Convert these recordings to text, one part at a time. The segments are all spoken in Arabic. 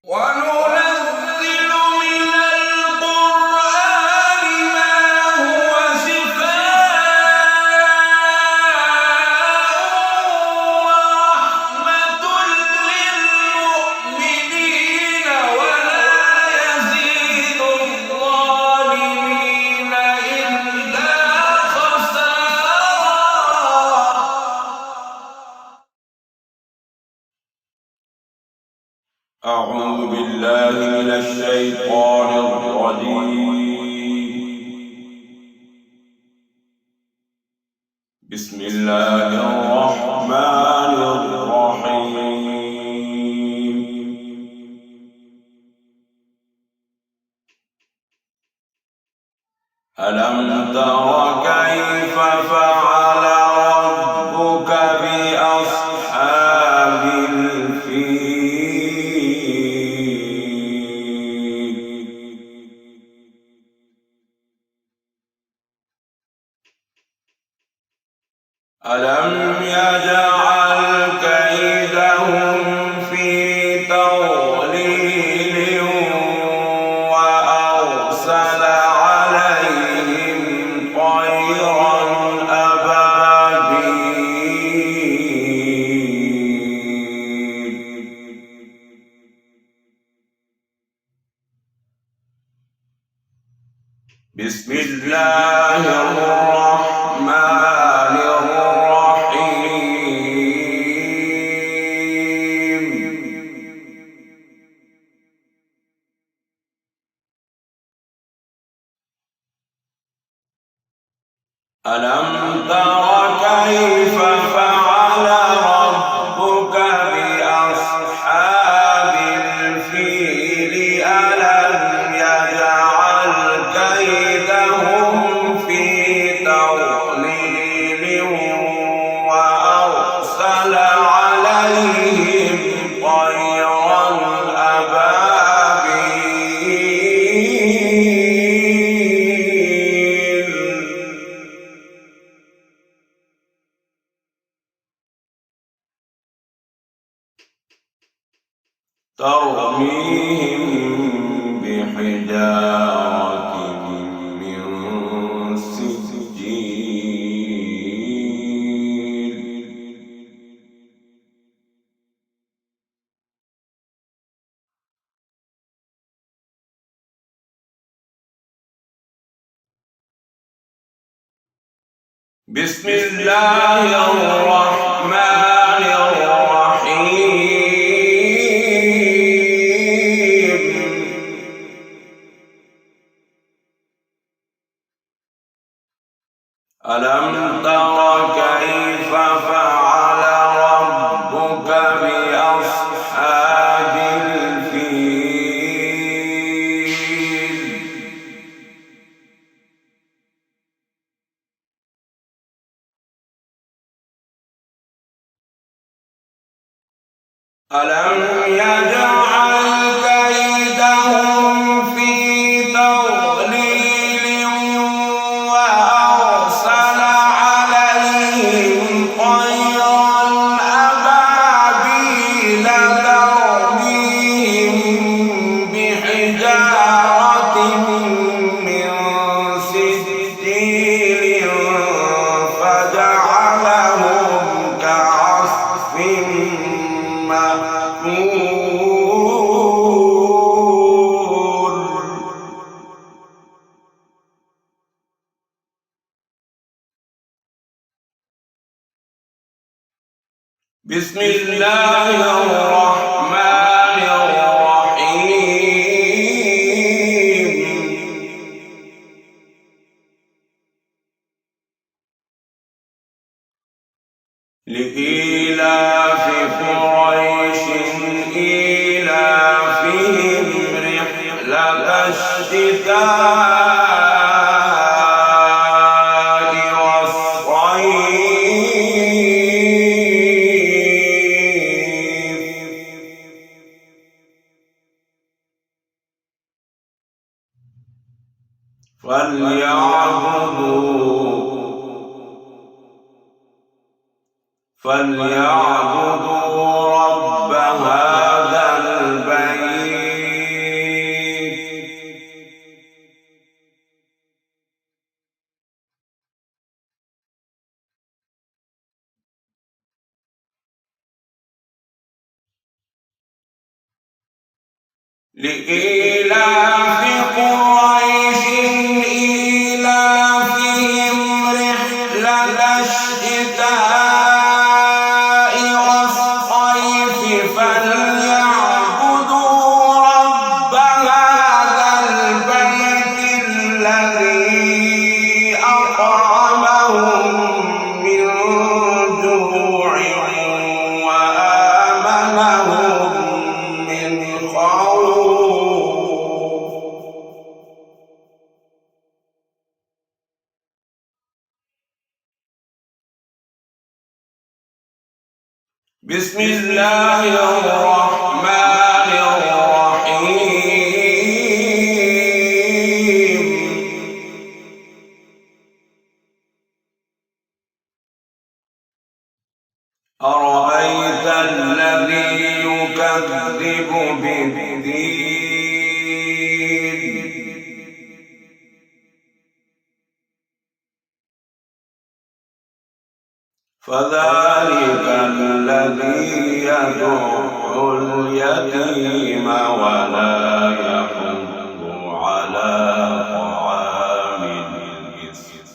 وننزل من القرآن ما هو شفاء ورحمة للمؤمنين ولا يزيد الظالمين إلا خسارا. أعوذ بالله من الشيطان الرجيم. بسم الله الرحمن الرحيم. ألم تر كيف فعل ربك بأصحاب الفيل؟ ألم يجعل كيدهم في تضليل وأرسل عليهم طيرا أبابيل. بسم الله الرحمن الرحيم. ألم تر كيف فعل ربك بأصحاب الفيل؟ ألم يجعل كيدهم في تضليل وأرسل عليهم طيرا أبابيل. ترميهم بحجارة من سجيل. بسم الله الرحمن الرحيم. ألم تر كيف فعل ربك بأصحاب الفيل؟ ألم يجعل كيدهم في تضليل وأرسل عليهم طيرا أبابيل ترميهم بحجارة من سجيل فجعلهم كعصف مأكول. بسم الله الرحمن الرحيم. لإيلاف قريش إيلافهم رحلة الشتاء والصيف. فليعبدوا رب هذا البيت لإيلاف قريش إيلافهم رحلة الشتاء والصيف فليعبدوا رب هذا البيت الذي أطعمهم من جوع وآمنهم من خوف. بسم الله الرحمن الرحيم. أرأيت الذي يكذب بالدين فذلك الذي يدع اليتيم ولا يحض على طعام المسكين.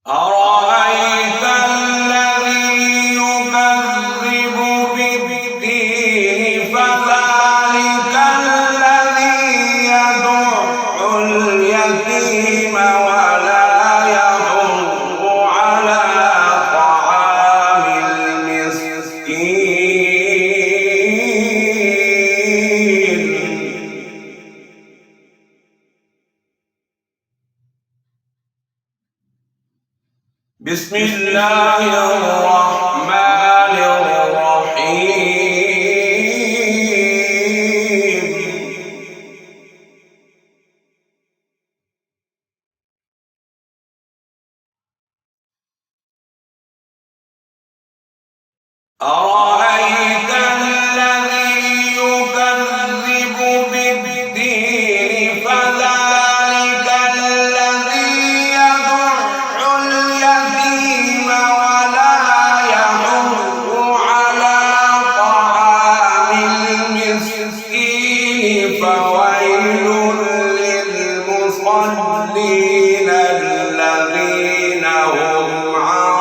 أرأيت الذي يكذب بالدين فذلك الذي يدع اليتيم ولا يحض على طعام المسكين. بسم الله الرحمن الرحيم. أرأيت الذي يكذب بالدين فذلك الذي يدع اليتيم ولا يحض على طعام المسكين فويل للمصلين الذين هم عن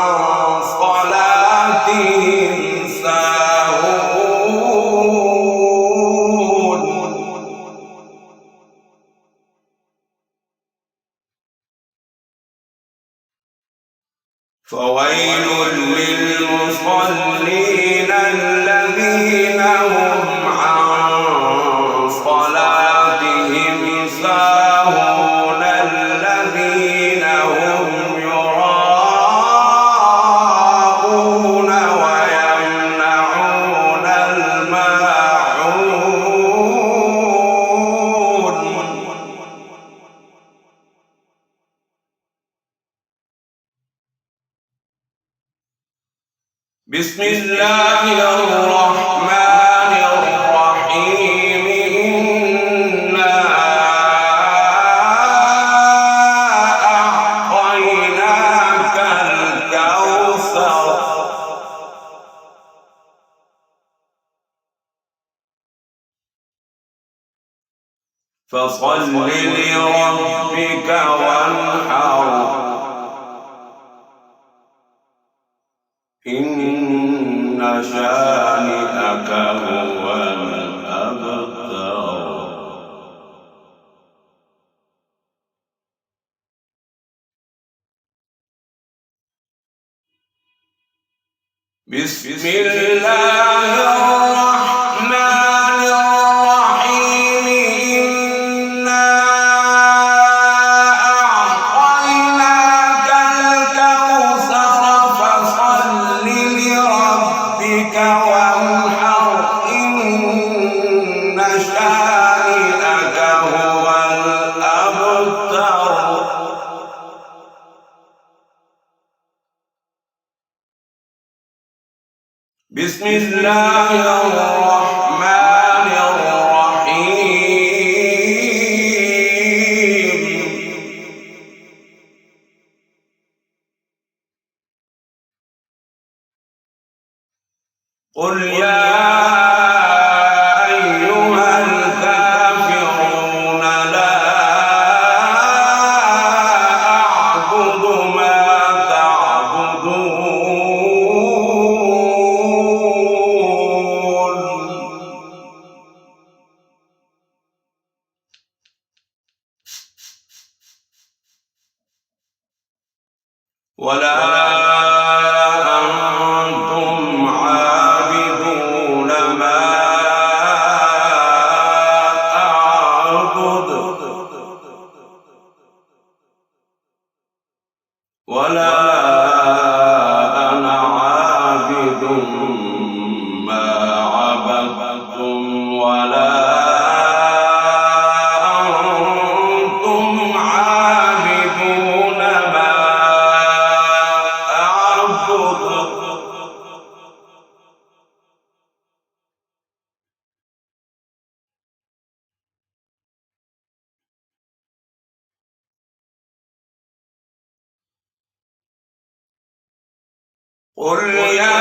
صلاتهم ساهون. فويل للمصلين الذين هم عن صلاتهم ساهون الذين هم يراءون ويمنعون الماعون. بسم الله الرحمن الرحيم. إنا أعطيناك الكوثر فصل لربك وانحر إن شانئك هو الأبتر. بسم الله الرحمن الرحيم. إنا أعطيناك الكوثر فصل لربك وانحر إن شانئك هو الأبتر. بسم الله الرحمن الرحيم. قل يا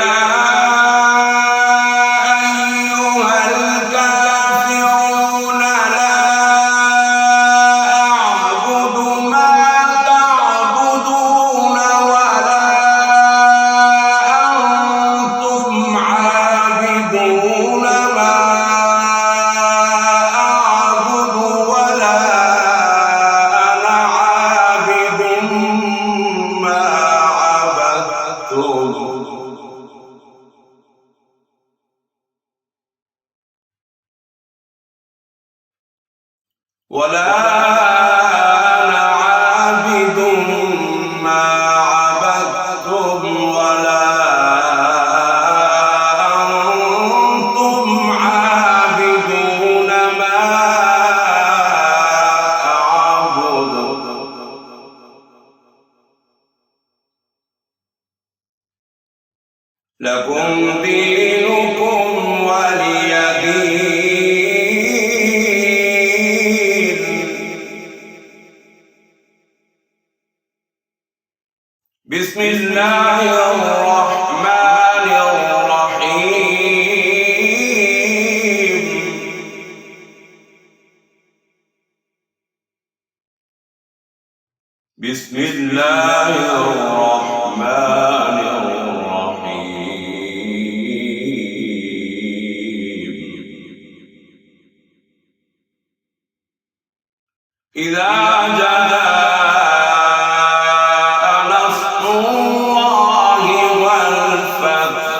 أيها الكافرون لا أعبد ما تعبدون ولا أنتم عابدون ما أعبد ولا أنا عابد ما عبدتم ولا أنا عابد ما عبدتم ولا أنتم عابدون ما أعبد لكم دينكم ولي دين. بسم الله الرحمن الرحيم. بسم الله الرحمن الرحيم. إذا جاء نصر الله والفتح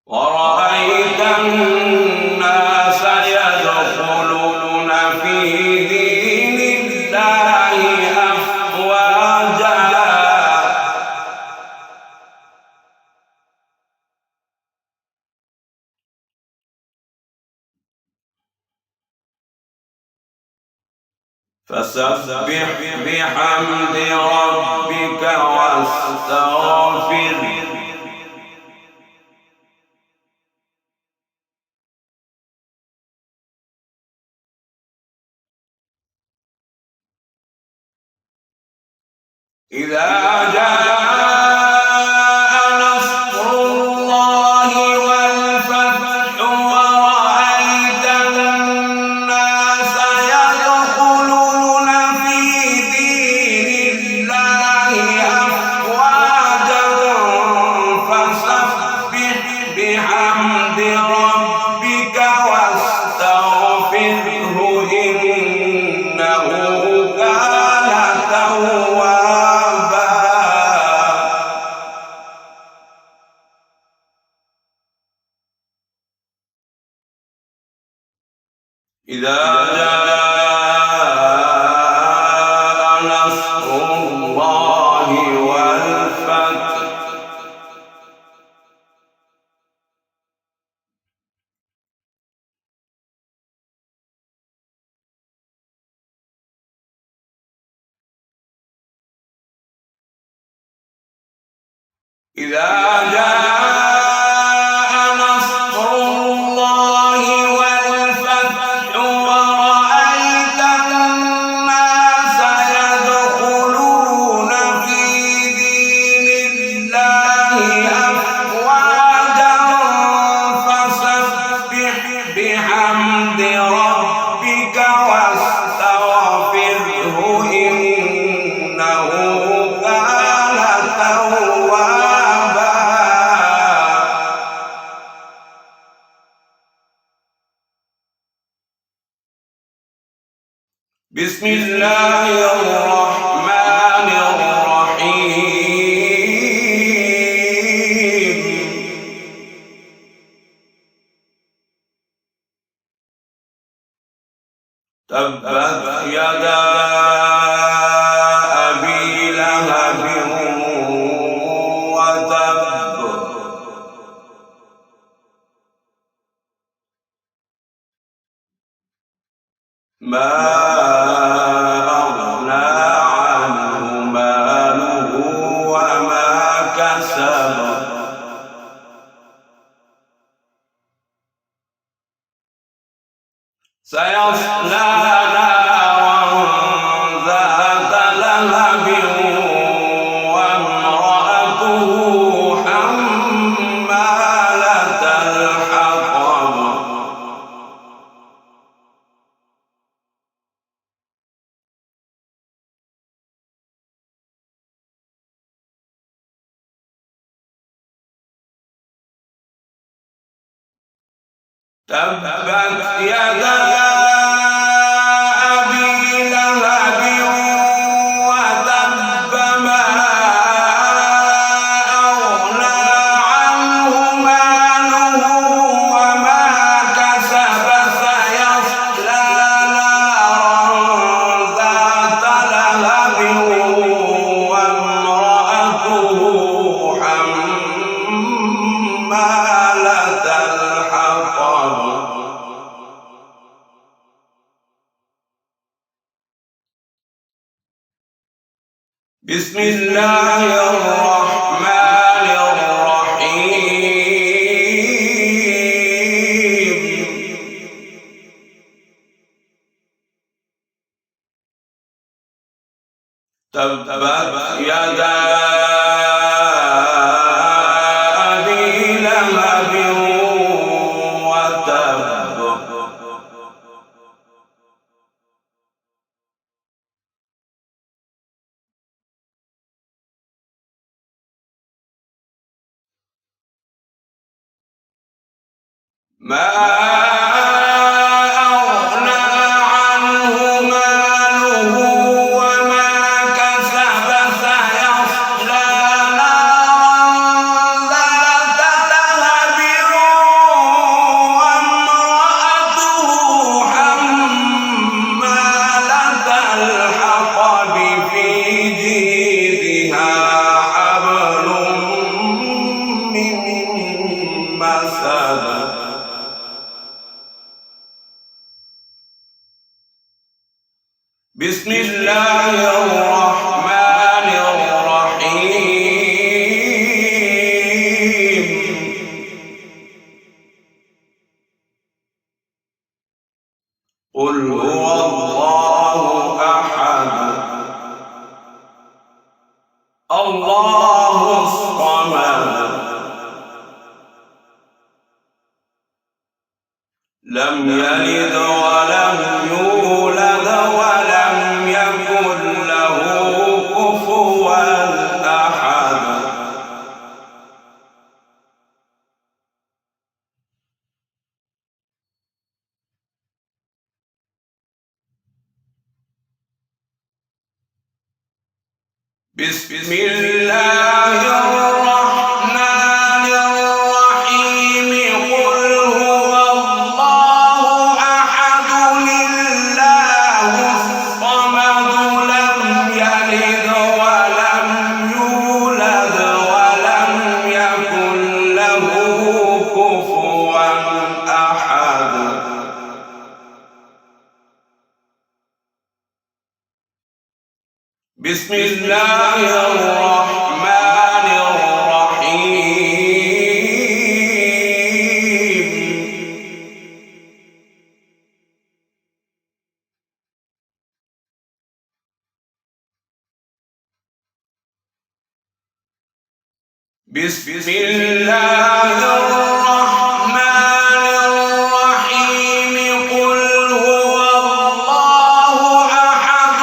ورأيت الناس يدخلون في دين الله أفواجا فسبح بحمد ربك واستغفره إذا جاء نصر الله والفتح ورأيت الناس يدخلون في دين الله أفواجا فسبح بحمد ربك واستغفره إنه كان توابا. إذا جاء نصر الله والفتح إذا جاء نصر الله والفتح ورأيت الناس يدخلون في دين الله بسم الله الرحمن الرحيم تبت يدا أبي لهب وتب ما أغنى عنه ماله وما كسب سيصلى نارا ذات لهب وامرأته حمالة الحطب تبت يدا أبي لهب وتب ما أغنى عنه ماله وما كسب سيصلى نارا ذات لهب وامرأته حمالة الحطب بسم الله الرحمن الرحيم تبت يدا أبي لهب وتب ما أغنى عنه ماله وما كسب سيصلى نارا ذات لهب وامرأته حمالة الحطب في جيدها حبل من مسد بسم الله الرحمن الرحيم قل هو الله أحد الله الصمد لم يلد ولم يولد ولم يكن له كفوا أحد بسم الله الرحمن الرحيم قل هو الله أحد الله الصمد لم يلد ولم يولد ولم يكن له كفوا أحد بسم الله الرحمن الرحيم بسم الله الرحمن الرحيم قل هو الله أحد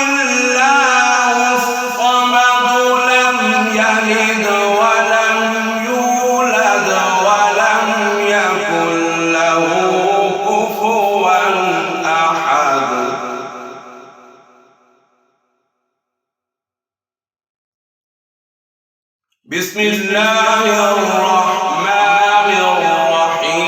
الله الصمد لم يلد ولم يولد ولم يكن له كفوا أحد الله الرحمن الرحيم.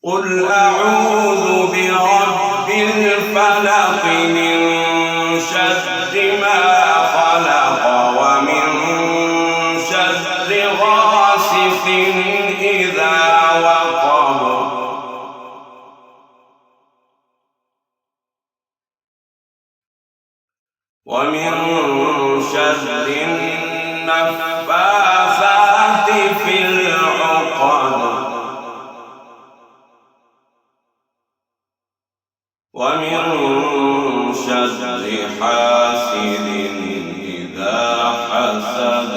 قل أعوذ برب الفلق من شر ما خلق ومن شر غاسق إذا وقب ومن شر النفاثات في العقد ومن شر حاسد إذا حسد.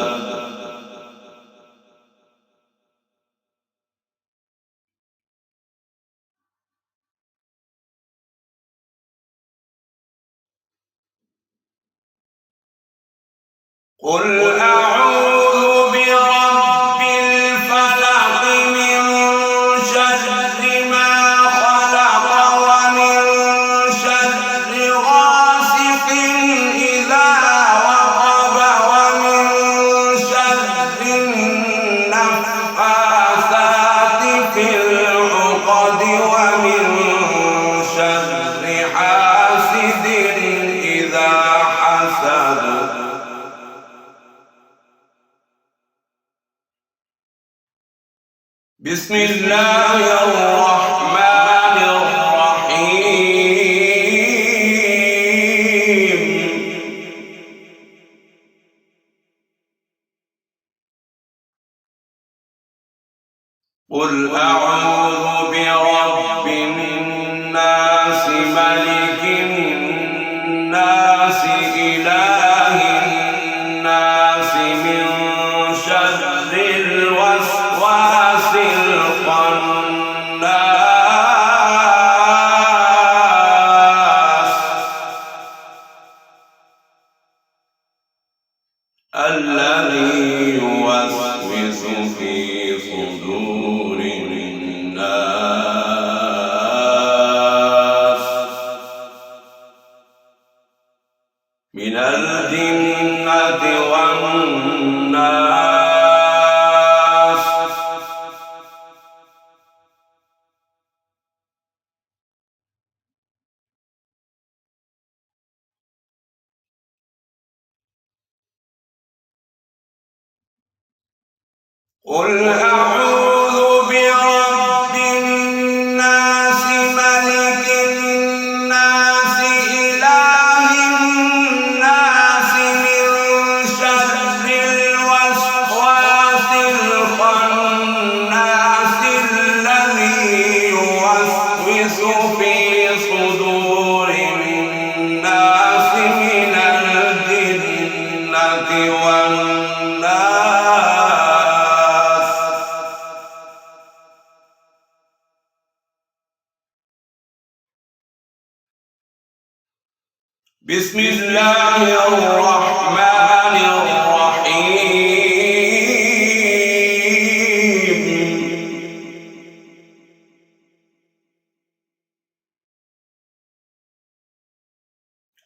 قل أعوذ برب الفلق من شر ما خلق ومن شر غاسق إذا وقب ومن شر النفاثات في العقد ومن شر حاسد إذا حسد. بسم الله الرحمن الرحيم. قل أعوذ برب الناس ملك الناس إله الناس من شر الوسواس الخناس الذي يوسوس في صدور الناس من الجنة والناس. قل أعوذ برب الناس ملك الناس إله الناس من شر الوسواس الخناس الذي يوسوس في صدور الناس من الجنة والناس. بسم الله الرحمن الرحيم.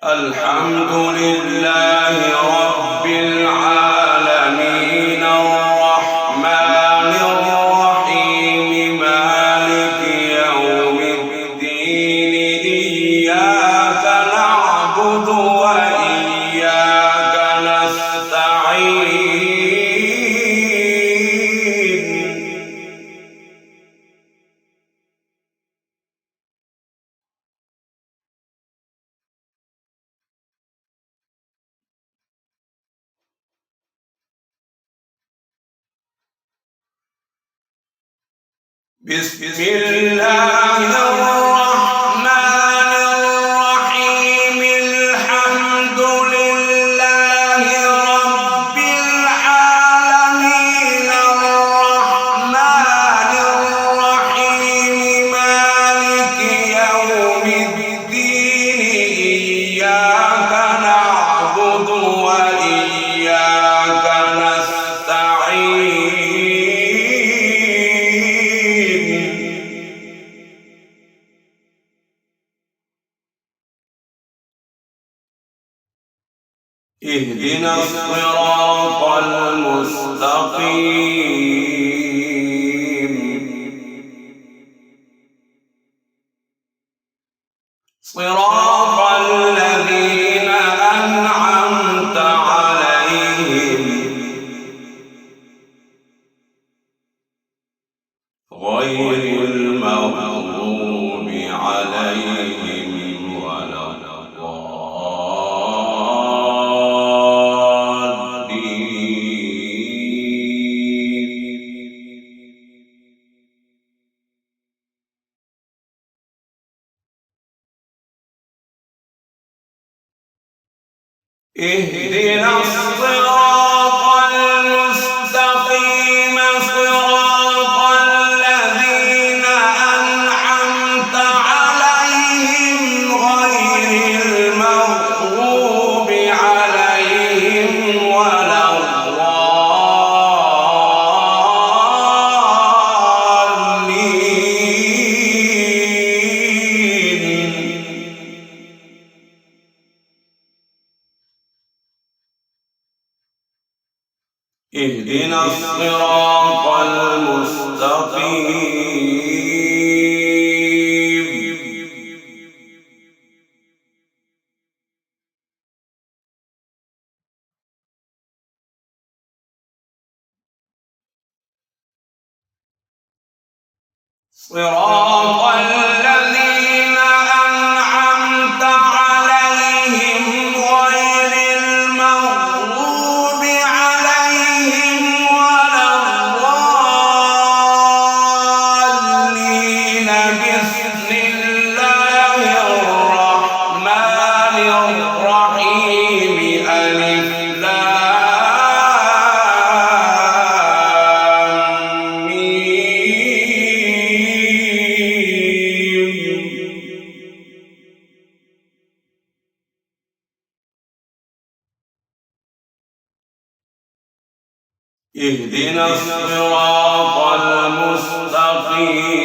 الحمد لله رب العالمين الرحمن الرحيم مالك يوم الدين إياك نعبد وإياك نستعين. بسم الله الرحمن الرحيم. الحمد لله رب العالمين الرحمن الرحيم مالك يوم الدين إياك نعبد وإياك نستعين. اهدنا الصراط المستقيم صراط الذين أنعمت عليهم غير المغضوب عليهم ولا اهدنا الصراط المستقيم صراط الذين أنعمت عليهم غير المغضوب عليهم ولا اهدنا الصراط المستقيم صراط الذين أنعمت عليهم غير المغضوب عليهم ولا الضالين بسم الله الرحمن الرحيم ألف لام ميم اهدنا الصراط المستقيم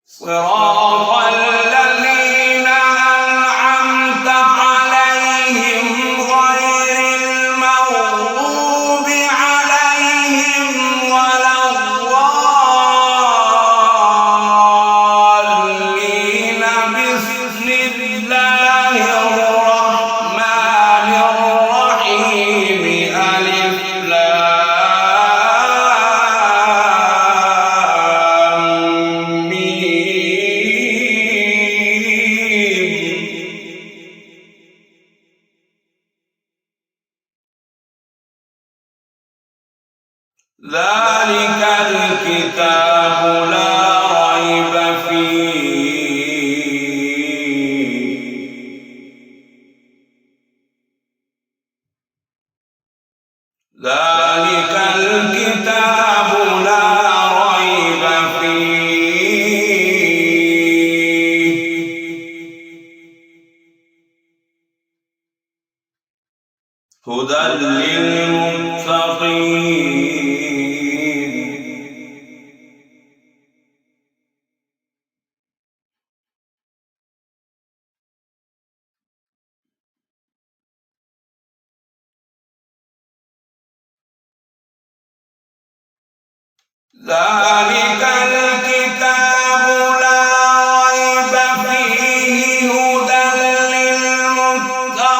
صراط الذين أنعمت عليهم غير المغضوب عليهم ولا الضالين بسم الله الرحمن الرحيم ألف لام ميم ذلك الكتاب لا ريب فيه ذلك الكتاب لا ريب فيه هدى للمتقين ذلك الكتاب لا ريب فيه هدى للمتقين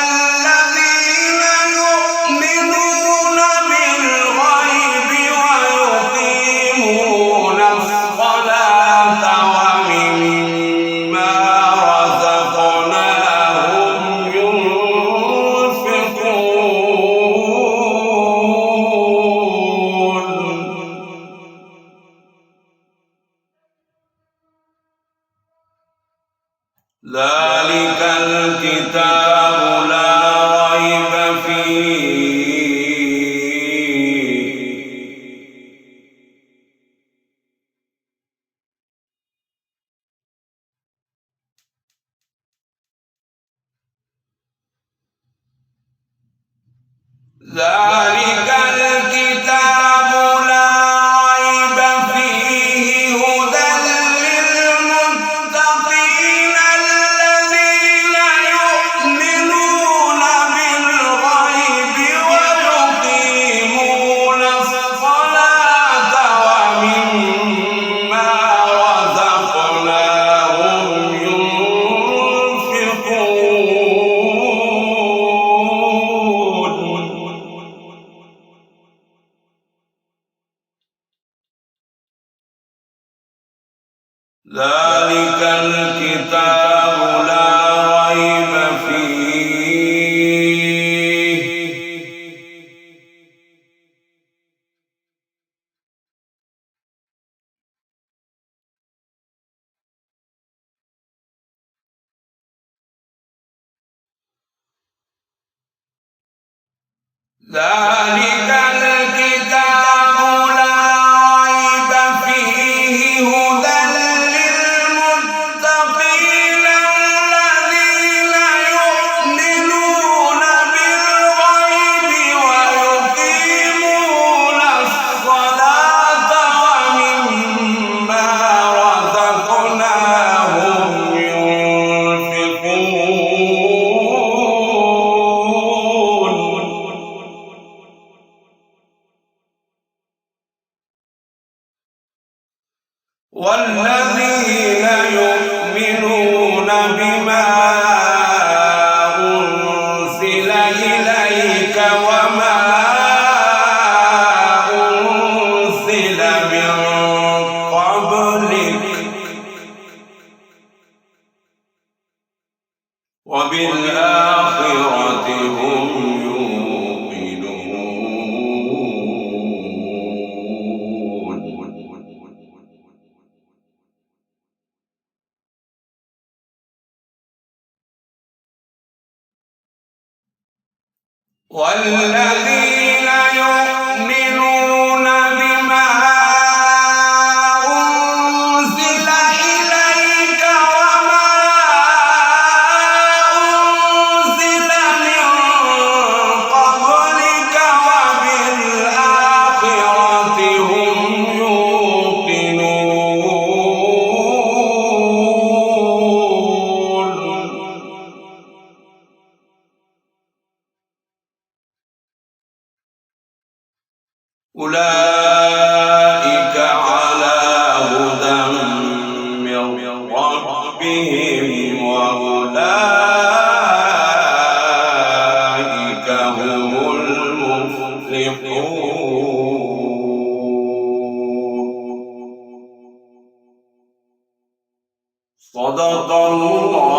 الذين يؤمنون بالغيب ويقيمون الصلاة ومما رزقناهم ينفقون ذلك الكتاب لا ريب فيه ذلك الكتاب لا ريب فيه هدى للمتقين الذين يؤمنون بالغيب ويقيمون الصلاة ومما رزقناهم ذلك الكتاب لا ريب فيه ذلك الكتاب لا ريب فيه هدى للمتقين الذين يؤمنون بالغيب ويقيمون الصلاة ومما رزقناهم والذين يؤمنون بما أنزل إليك وما أنزل من قبلك وبالآخرة هم والذين يؤمنون بما أنزل إليك وما أنزل من قبلك وبالآخرة هم أولئك على هدى من ربهم وأولئك هم المفلحون. صدق الله